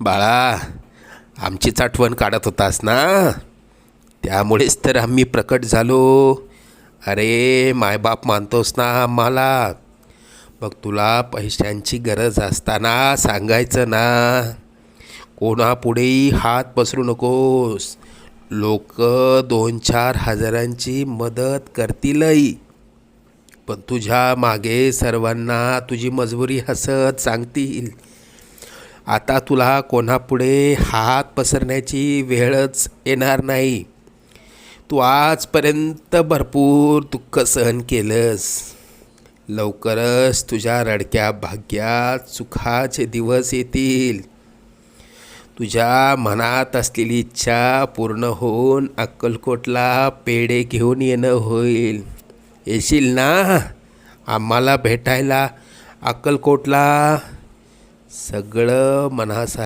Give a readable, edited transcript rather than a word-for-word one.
बाळा, आमचीच आठवण काढत होतास ना, त्यामुळेच तर आम्ही प्रकट झालो. अरे मायबाप मानतोस ना आम्हाला. मग तुला पैशांची गरज असताना सांगायचं ना. कोणापुढेही हात पसरू नकोस. लोक 2-4 हजारांची मदत करतीलही, पण तुझ्या मागे सर्वांना तुझी मजबुरी हसत सांगतील. आता तुला कोणापुढे हात पसरण्याची वेळच येणार नाही. तू आजपर्यंत भरपूर दुःख सहन केलंस. लवकरच तुझ्या रडक्या भाग्यात सुखाचे दिवस येतील. तुझ्या मनात असलेली इच्छा पूर्ण होऊन अक्कलकोटला पेढे घेऊन येणं होईल. येशील ना आम्हाला भेटायला अक्कलकोटला? सगळं मनासा